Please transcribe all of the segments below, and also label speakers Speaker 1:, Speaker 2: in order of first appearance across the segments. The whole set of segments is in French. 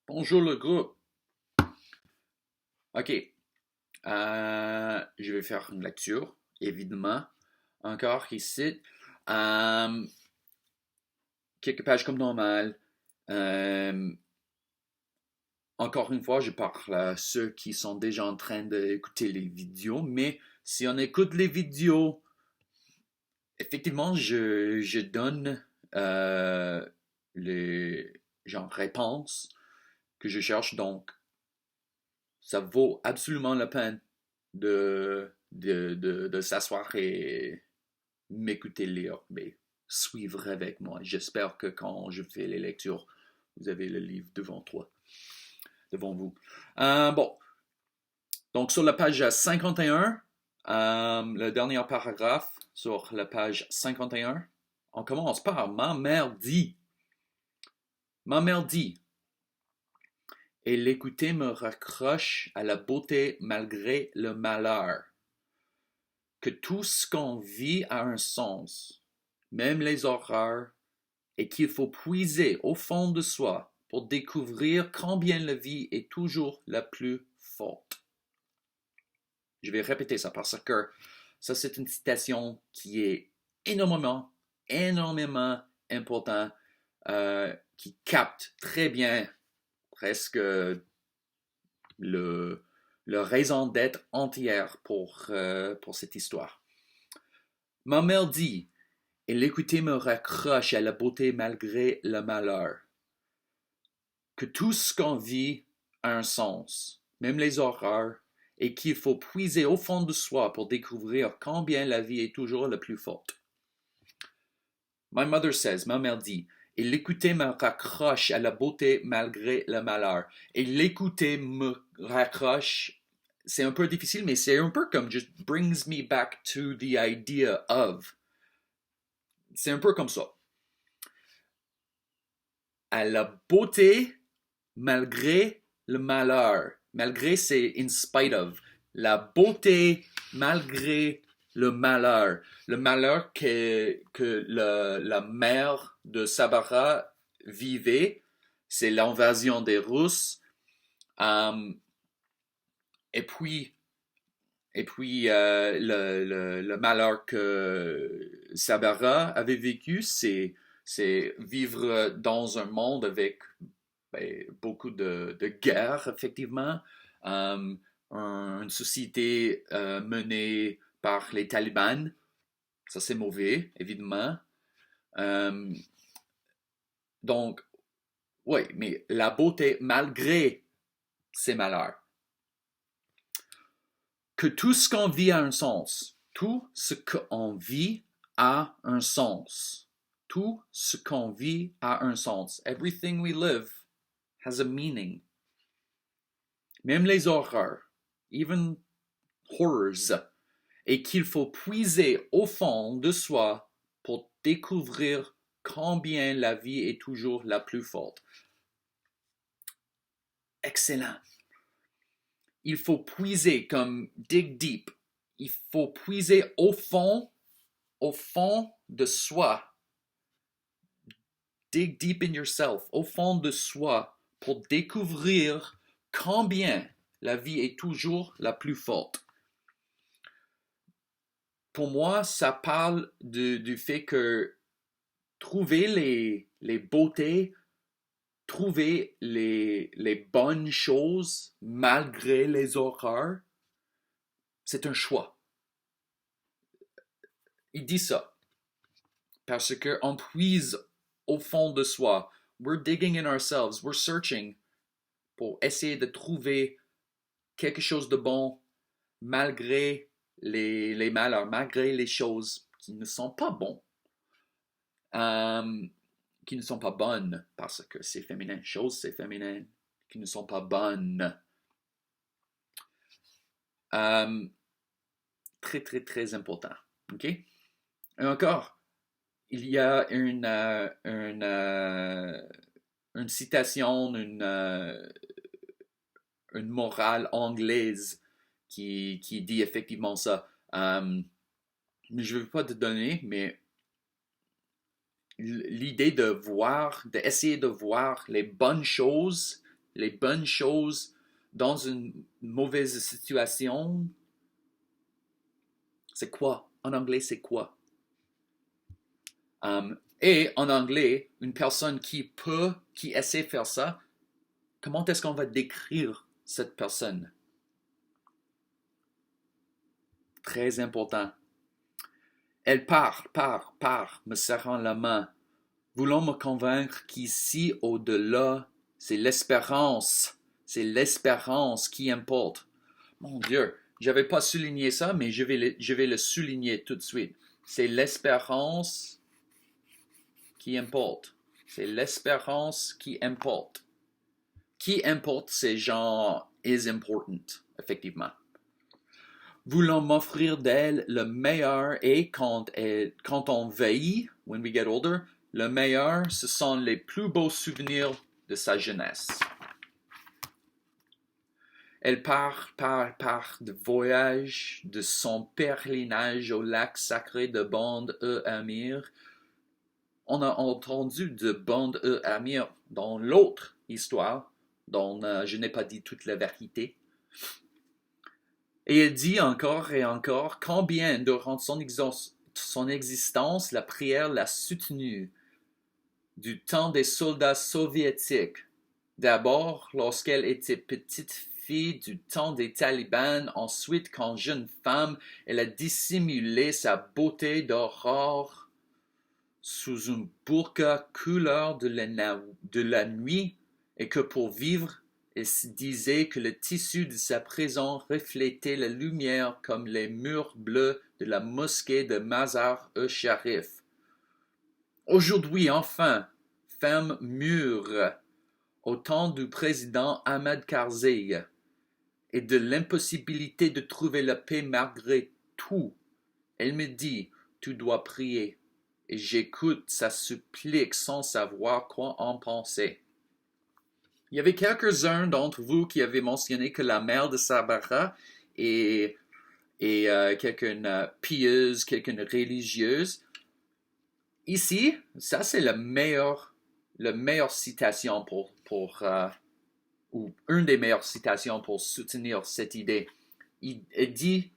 Speaker 1: Bonjour le groupe. OK. Je vais faire une lecture, évidemment. Encore ici. Euh, Quelques pages comme normal. Euh, Encore une fois, je parle à ceux qui sont déjà en train d'écouter les vidéos, mais si on écoute les vidéos, effectivement, je donne les genre réponses que je cherche, donc ça vaut absolument la peine de s'asseoir et m'écouter lire, mais suivre avec moi. J'espère que quand je fais les lectures, vous avez le livre devant vous. Bon, donc sur la page 51, le dernier paragraphe sur la page 51, on commence par ma mère dit. Ma mère dit, et l'écouter me raccroche à la beauté malgré le malheur. Que tout ce qu'on vit a un sens, même les horreurs, et qu'il faut puiser au fond de soi pour découvrir combien la vie est toujours la plus forte. Je vais répéter ça parce que ça, c'est une citation qui est énormément, énormément importante, qui capte très bien presque le, le raison d'être entière pour cette histoire. Ma mère dit, et l'écouter me raccroche à la beauté malgré le malheur, que tout ce qu'on vit a un sens, même les horreurs, et qu'il faut puiser au fond de soi pour découvrir combien la vie est toujours la plus forte. My mother says, ma mère dit, et l'écouter me raccroche à la beauté malgré le malheur. Et l'écouter me raccroche, c'est un peu difficile, mais c'est un peu comme just brings me back to the idea of. C'est un peu comme ça. À la beauté malgré le malheur. Malgré, c'est in spite of. La beauté malgré le malheur. Le malheur que la mère de Sabara vivait, c'est l'invasion des Russes. Um, et puis, le malheur que Sabara avait vécu, c'est vivre dans un monde avec beaucoup de guerres, effectivement. Euh, une société menée par les talibans, ça c'est mauvais, évidemment. Euh, donc, oui, mais la beauté malgré ces malheurs. Que tout ce qu'on vit a un sens. Tout ce qu'on vit a un sens. Tout ce qu'on vit a un sens. Everything we live has a meaning. Même les horreurs, even horrors, et qu'il faut puiser au fond de soi pour découvrir combien la vie est toujours la plus forte. Excellent. Il faut puiser comme dig deep. Il faut puiser au fond de soi. Dig deep in yourself, au fond de soi, pour découvrir combien la vie est toujours la plus forte. Pour moi, ça parle du fait que trouver les beautés, trouver les bonnes choses malgré les horreurs, c'est un choix. Il dit ça parce qu'on puise au fond de soi. We're digging in ourselves, we're searching pour essayer de trouver quelque chose de bon malgré les malheurs, malgré les choses qui ne sont pas bonnes. Qui ne sont pas bonnes parce que c'est féminin. Choses, c'est féminin. Qui ne sont pas bonnes. Très, très, très important. OK? Et encore, il y a une citation, une morale anglaise qui dit effectivement ça. Je ne vais pas te donner, mais l'idée d'essayer de voir les bonnes choses les bonnes choses dans une mauvaise situation, c'est quoi? En anglais, c'est quoi? Et en anglais, une personne qui essaie de faire ça, comment est-ce qu'on va décrire cette personne? Très important. Elle part, me serrant la main, voulant me convaincre qu'ici, au-delà, c'est l'espérance qui importe. Mon Dieu, je n'avais pas souligné ça, mais je vais le souligner tout de suite. C'est l'espérance qui importe. C'est l'espérance qui importe. Qui importe, c'est genre is important, effectivement. Voulant m'offrir d'elle le meilleur et quand on vieillit, when we get older, le meilleur, ce sont les plus beaux souvenirs de sa jeunesse. Elle part de voyage de son pèlerinage au lac sacré de Band-e-Amir. On a entendu de Band-e-Amir dans l'autre histoire, dont je n'ai pas dit toute la vérité. Et elle dit encore et encore combien durant son existence la prière l'a soutenue du temps des soldats soviétiques. D'abord lorsqu'elle était petite fille du temps des talibans, ensuite quand jeune femme, elle a dissimulé sa beauté d'aurore sous une burqa couleur de la nuit et que pour vivre, elle se disait que le tissu de sa prison reflétait la lumière comme les murs bleus de la mosquée de Mazar-e-Sharif. Aujourd'hui, enfin, femme mûre, au temps du président Ahmed Karzai, et de l'impossibilité de trouver la paix malgré tout, elle me dit, tu dois prier, et j'écoute sa supplique sans savoir quoi en penser. Il y avait quelques-uns d'entre vous qui avaient mentionné que la mère de Sabara est quelqu'un pieuse, quelqu'un religieuse. Ici, ça c'est la meilleure citation ou une des meilleures citations pour soutenir cette idée. Elle dit,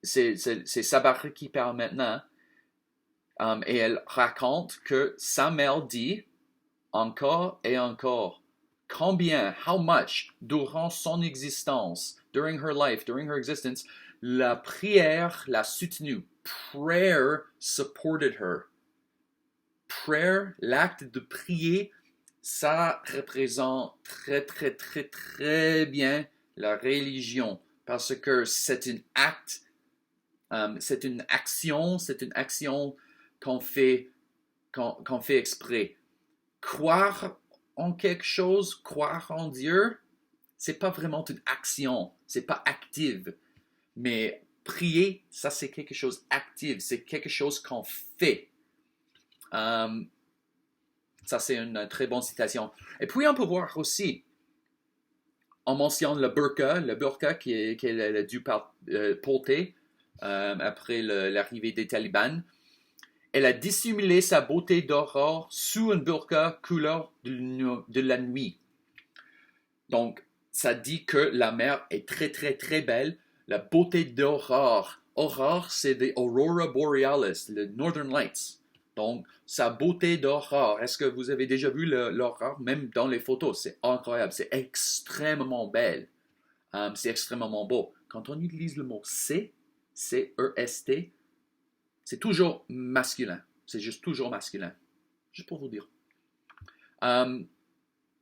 Speaker 1: c'est Sabara qui parle maintenant, et elle raconte que sa mère dit, encore et encore. Combien, how much, durant son existence, during her existence, la prière l'a soutenue. Prayer supported her. Prayer, l'acte de prier, ça représente très bien la religion parce que c'est un acte, c'est une action qu'on fait exprès. Croire en quelque chose, croire en Dieu, c'est pas vraiment une action, c'est pas active. Mais prier, ça c'est quelque chose actif, c'est quelque chose qu'on fait. Ça c'est une très bonne citation. Et puis on peut voir aussi, on mentionne le burqa qu'elle a dû porter après l'arrivée des talibans. Elle a dissimulé sa beauté d'aurore sous une burqa couleur de la nuit. Donc, ça dit que la mer est très belle. La beauté d'aurore. Aurore, c'est des Aurora Borealis, le Northern Lights. Donc, sa beauté d'aurore. Est-ce que vous avez déjà vu l'aurore? Même dans les photos, c'est incroyable. C'est extrêmement belle. C'est extrêmement beau. Quand on utilise le mot C-E-S-T, c'est toujours masculin. C'est juste toujours masculin. Juste pour vous dire.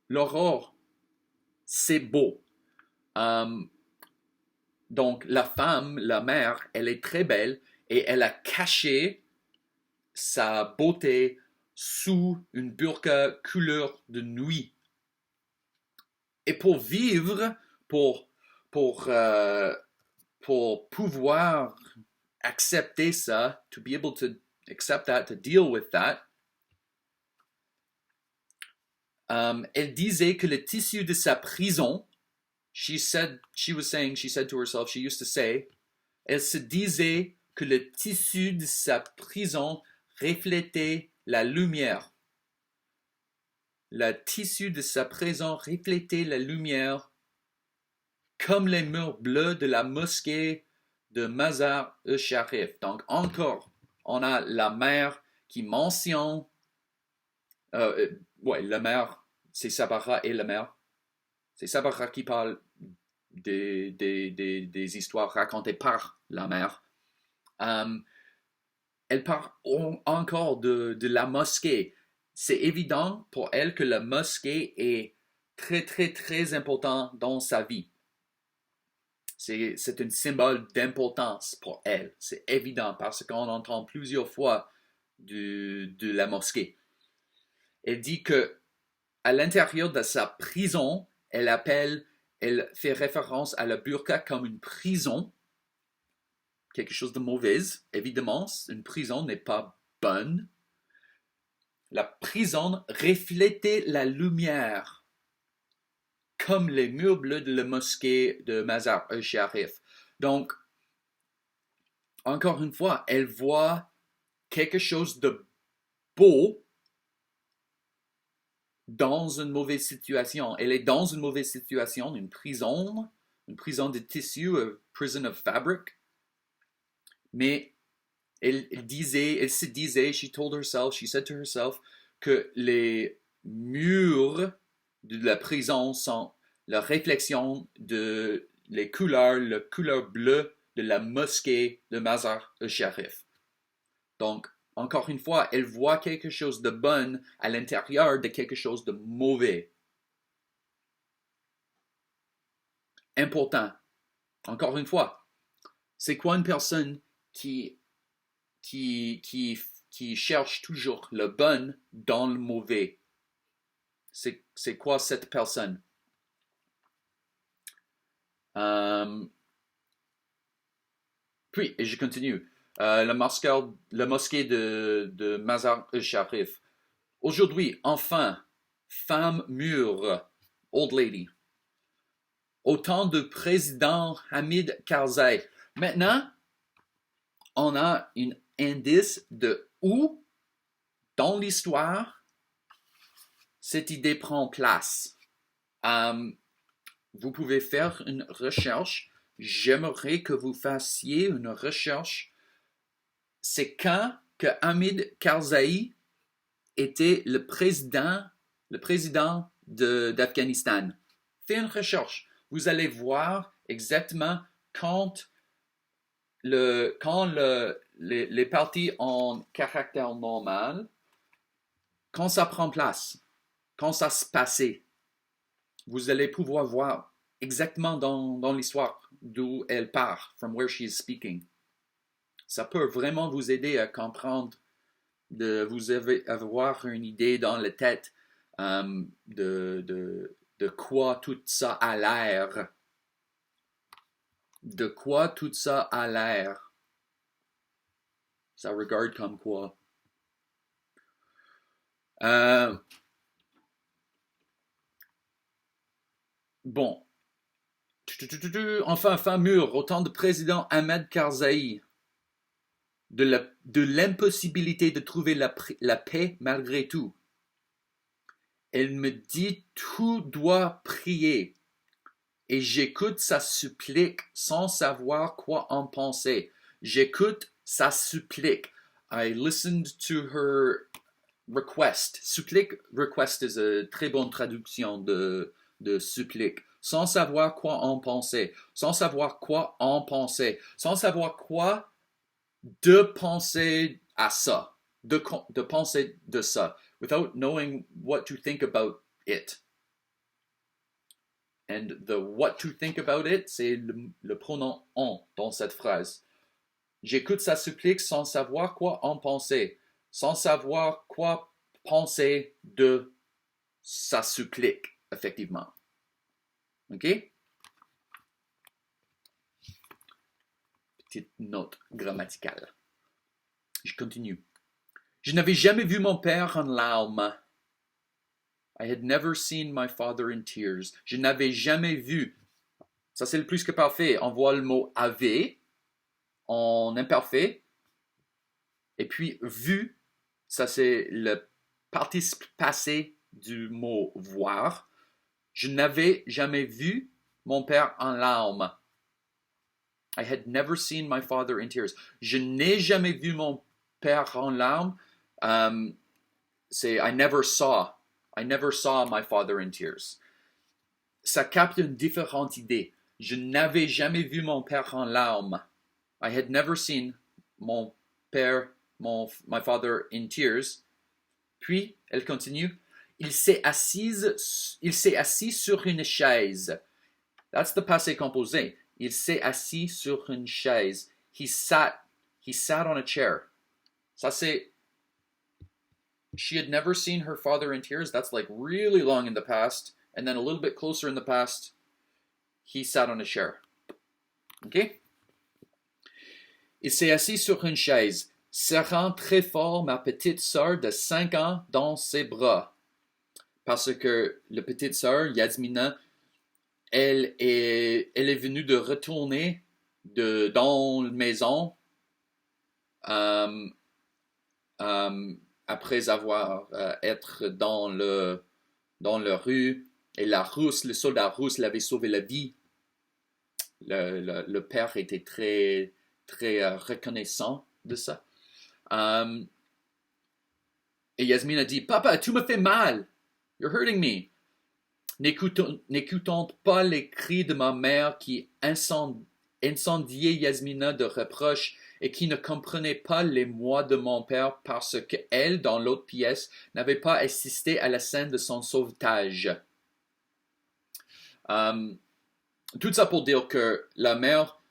Speaker 1: L'aurore, c'est beau. Donc, la femme, la mère, elle est très belle et elle a caché sa beauté sous une burqa couleur de nuit. Et pour vivre, pour pouvoir accepter ça, to be able to accept that, to deal with that, elle disait que le tissu de sa prison, she said to herself, she used to say, elle se disait que le tissu de sa prison reflétait la lumière le tissu de sa prison reflétait la lumière comme les murs bleus de la mosquée de Mazar-e-Sharif. Donc encore, on a la mère qui mentionne, la mère, c'est Sabara et la mère. C'est Sabara qui parle des histoires racontées par la mère. Elle parle encore de la mosquée. C'est évident pour elle que la mosquée est très, très, très important dans sa vie. C'est un symbole d'importance pour elle. C'est évident parce qu'on entend plusieurs fois de la mosquée. Elle dit que à l'intérieur de sa prison, elle fait référence à la burqa comme une prison, quelque chose de mauvaise. Évidemment, une prison n'est pas bonne. La prison reflétait la lumière comme les murs bleus de la mosquée de Mazar-e-Sharif. Donc, encore une fois, elle voit quelque chose de beau dans une mauvaise situation. Elle est dans une mauvaise situation, une prison de tissu, a prison of fabric. Mais elle se disait, she said to herself, que les murs de la prison sont la réflexion de la couleur bleue de la mosquée de Mazar-e-Sharif. Donc, encore une fois, elle voit quelque chose de bon à l'intérieur de quelque chose de mauvais. Important. Encore une fois, c'est quoi une personne qui cherche toujours le bon dans le mauvais? C'est quoi cette personne? Puis, et je continue. La mosquée de Mazar-e-Sharif. Aujourd'hui, enfin, femme mûre, old lady. Au temps du président Hamid Karzai. Maintenant, on a un indice de où, dans l'histoire, cette idée prend place. Vous pouvez faire une recherche. J'aimerais que vous fassiez une recherche. C'est quand que Hamid Karzai était le président d'Afghanistan. Faites une recherche. Vous allez voir exactement quand les partis ont caractère normal, quand ça prend place, quand ça se passait. Vous allez pouvoir voir exactement dans l'histoire d'où elle part, from where she is speaking. Ça peut vraiment vous aider à comprendre, de vous avoir une idée dans la tête de quoi tout ça a l'air. De quoi tout ça a l'air. Ça regarde comme quoi. Bon. Enfin, fin mur, au temps du président Ahmed Karzai, de l'impossibilité de trouver la paix malgré tout. Elle me dit tout doit prier. Et j'écoute sa supplique sans savoir quoi en penser. J'écoute sa supplique. I listened to her request. Supplique, request est une très bonne traduction de supplique. Sans savoir quoi en penser. Sans savoir quoi en penser. Sans savoir quoi de penser à ça. De penser de ça. Without knowing what to think about it. And the what to think about it, c'est le pronom on dans cette phrase. J'écoute sa supplique sans savoir quoi en penser. Sans savoir quoi penser de sa supplique, effectivement. OK? Petite note grammaticale. Je continue. Je n'avais jamais vu mon père en larmes. I had never seen my father in tears. Je n'avais jamais vu. Ça, c'est le plus que parfait. On voit le mot avait en imparfait. Et puis, vu, ça, c'est le participe passé du mot voir. Je n'avais jamais vu mon père en larmes. I had never seen my father in tears. Je n'ai jamais vu mon père en larmes. C'est I never saw. I never saw my father in tears. Ça capte une différente idée. Je n'avais jamais vu mon père en larmes. I had never seen mon père, my father in tears. Puis, elle continue, il s'est assis sur une chaise. That's the passé composé. Il s'est assis sur une chaise. He sat on a chair. Ça c'est, she had never seen her father in tears. That's like really long in the past. And then a little bit closer in the past, he sat on a chair. OK? Il s'est assis sur une chaise, serrant très fort ma petite sœur de 5 ans dans ses bras. Parce que la petite sœur, Yasmina, elle est venue de retourner dans la maison après avoir été dans la rue. Et le soldat russe l'avait sauvé la vie. Le père était très, très reconnaissant de ça. Et Yasmine a dit, Papa, tu me fais mal. You're hurting me. N'écoutant pas les cris de ma mère qui incendiait Yasmina de reproches et qui ne comprenait pas les mots de mon père parce qu'elle, dans l'autre pièce, n'avait pas assisté à la scène de son sauvetage. Tout ça pour dire que la mère,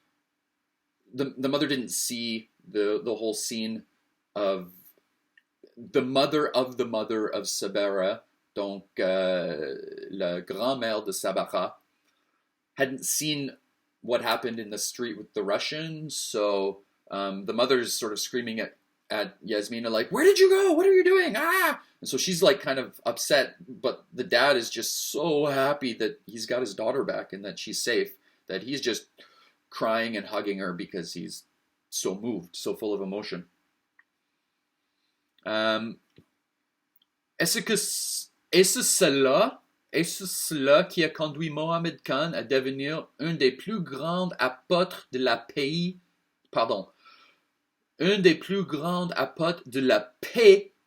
Speaker 1: the mother didn't see the whole scene of the mother of Sabara, donc la grand-mère de Sabara, hadn't seen what happened in the street with the Russians, so the mother's sort of screaming at Yasmina like, where did you go? What are you doing? Ah! And so she's like kind of upset, but the dad is just so happy that he's got his daughter back and that she's safe, that he's just crying and hugging her because he's so moved, so full of emotion. Est-ce cela qui a conduit Mohammed Khan à devenir un des plus grands apôtres de la paix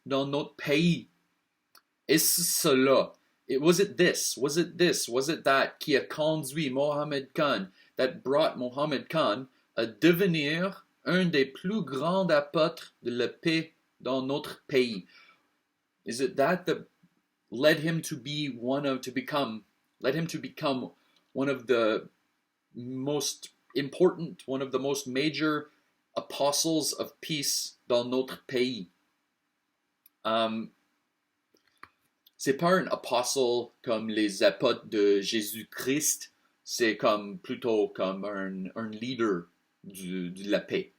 Speaker 1: dans notre pays? Est-ce cela? Was it that qui a conduit Mohammed Khan, that brought Mohammed Khan à devenir un des plus grands apôtres de la paix dans notre pays? Is it that led him to become one of the most important, one of the most major apostles of peace dans notre pays? C'est pas un apostle comme les apôtres de Jésus-Christ, c'est plutôt comme un leader de la paix.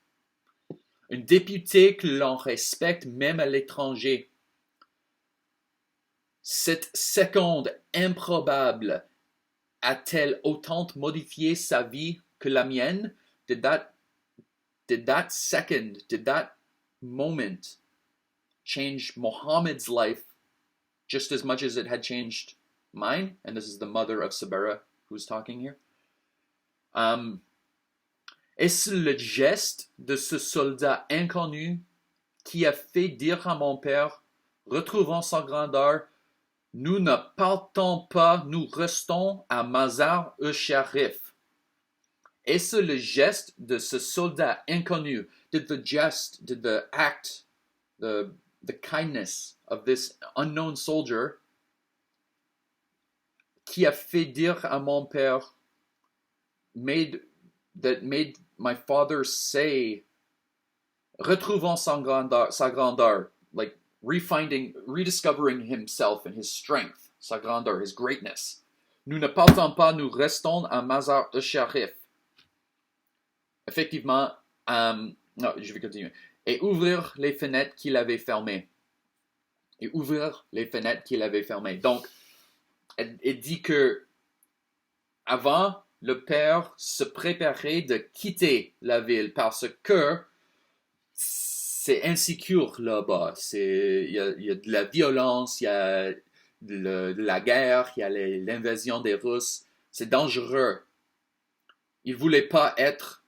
Speaker 1: Un député que l'on respecte même à l'étranger. Cette seconde improbable a-t-elle autant modifié sa vie que la mienne? Did that moment change Muhammad's life just as much as it had changed mine? And this is the mother of Sabara who's talking here. Est-ce le geste de ce soldat inconnu qui a fait dire à mon père, retrouvant sa grandeur, nous ne partons pas, nous restons à Mazar-e-Sharif? Est-ce le geste de ce soldat inconnu? Did the act, the kindness of this unknown soldier qui a fait dire à mon père, made my father say, retrouvant sa grandeur, like rediscovering himself and his strength, sa grandeur, his greatness. Nous ne partons pas, nous restons à Mazar-e-Sharif. Effectivement, non, je vais continuer. Et ouvrir les fenêtres qu'il avait fermées. Donc, elle dit que avant, le père se préparait de quitter la ville parce que c'est insécure là-bas. Il y a de la violence, il y a de la guerre, il y a l'invasion des Russes. C'est dangereux. Il ne voulait pas être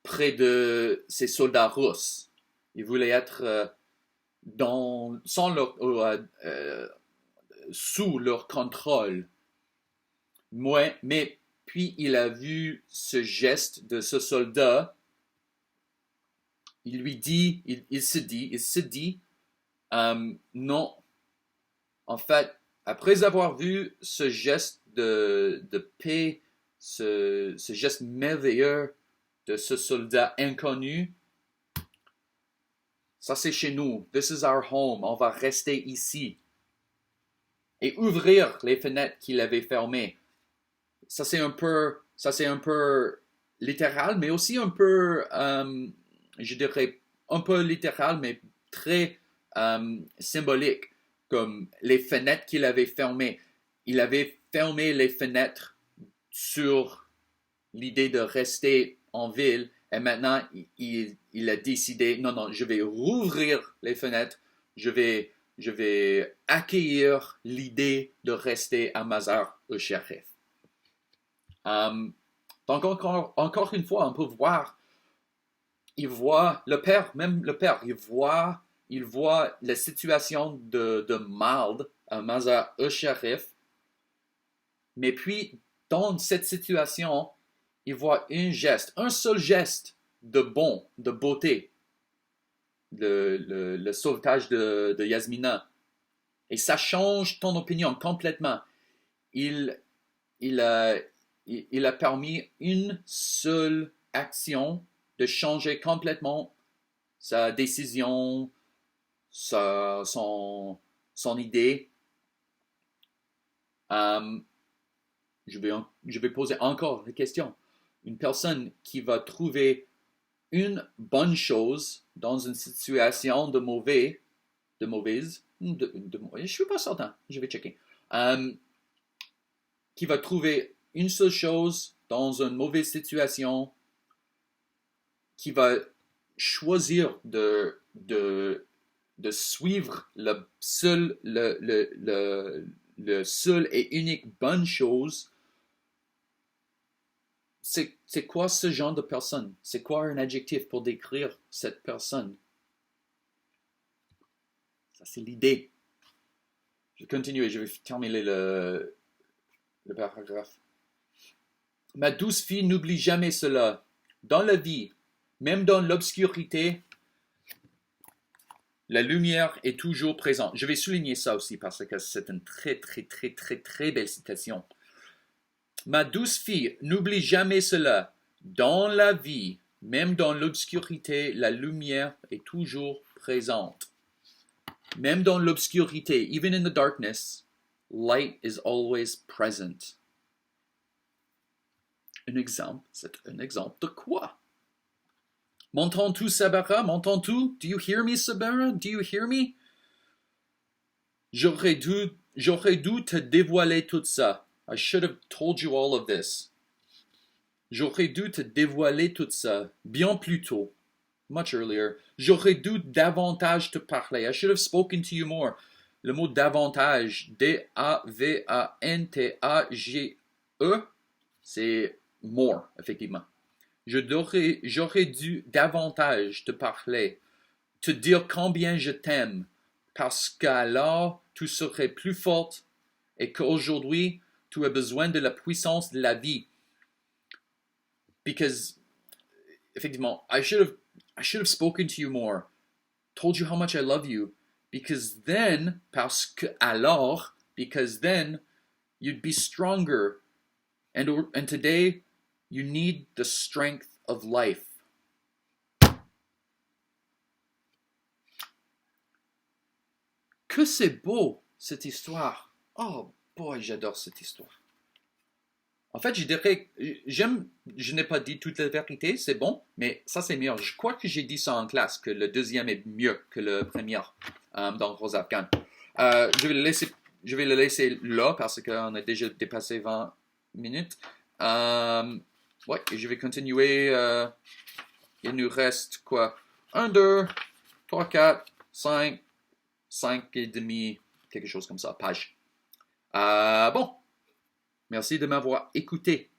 Speaker 1: près de ces soldats russes. Il voulait être sous leur contrôle. Mais puis il a vu ce geste de ce soldat. Il lui dit, il se dit, non. En fait, après avoir vu ce geste de paix, ce geste merveilleux de ce soldat inconnu, ça c'est chez nous. This is our home. On va rester ici. Et ouvrir les fenêtres qu'il avait fermées. Ça c'est un peu littéral, mais aussi un peu, je dirais, un peu littéral, mais très symbolique, comme les fenêtres qu'il avait fermées. Il avait fermé les fenêtres sur l'idée de rester en ville, et maintenant il a décidé, non, je vais rouvrir les fenêtres, je vais accueillir l'idée de rester à Mazar-e-Sharif. Donc encore une fois, on peut voir, il voit le père, il voit la situation de Mald à Mazar-e-Sharif, mais puis dans cette situation, il voit un seul geste de beauté, le sauvetage de Yasmina. Et ça change ton opinion complètement. Il a permis une seule action de changer complètement sa décision, son idée. Je vais poser encore la question. Une personne qui va trouver une bonne chose dans une situation de mauvaise, je ne suis pas certain, je vais checker. Qui va trouver une seule chose dans une mauvaise situation, qui va choisir de suivre le seul et unique bonne chose. C'est quoi ce genre de personne? C'est quoi un adjectif pour décrire cette personne? Ça, c'est l'idée. Je vais continuer, je vais terminer le paragraphe. Ma douce fille, n'oublie jamais cela. Dans la vie, même dans l'obscurité, la lumière est toujours présente. Je vais souligner ça aussi parce que c'est une très, très, très, très, très belle citation. Ma douce fille, n'oublie jamais cela. Dans la vie, même dans l'obscurité, la lumière est toujours présente. Même dans l'obscurité, even in the darkness, light is always present. C'est un exemple de quoi? M'entends-tu, Sabara? M'entends-tu? Do you hear me, Sabara? Do you hear me? J'aurais dû te dévoiler tout ça. I should have told you all of this. J'aurais dû te dévoiler tout ça bien plus tôt. Much earlier. J'aurais dû davantage te parler. I should have spoken to you more. Le mot davantage, D-A-V-A-N-T-A-G-E, c'est more, effectivement. J'aurais dû davantage te parler, te dire combien je t'aime, parce qu'alors tu serais plus forte et qu'aujourd'hui tu as besoin de la puissance de la vie. Because, effectivement, I should have spoken to you more, told you how much I love you, because then you'd be stronger, and today you need the strength of life. Que c'est beau, cette histoire. Oh boy, j'adore cette histoire. En fait, je dirais, je n'ai pas dit toute la vérité, c'est bon, mais ça c'est meilleur. Je crois que j'ai dit ça en classe, que le deuxième est mieux que le premier dans Rose Afghane. Je vais le laisser là parce qu'on a déjà dépassé 20 minutes. Ouais, et je vais continuer. Il nous reste quoi? 1, 2, 3, 4, 5 et demi quelque chose comme ça, page. Bon, merci de m'avoir écouté.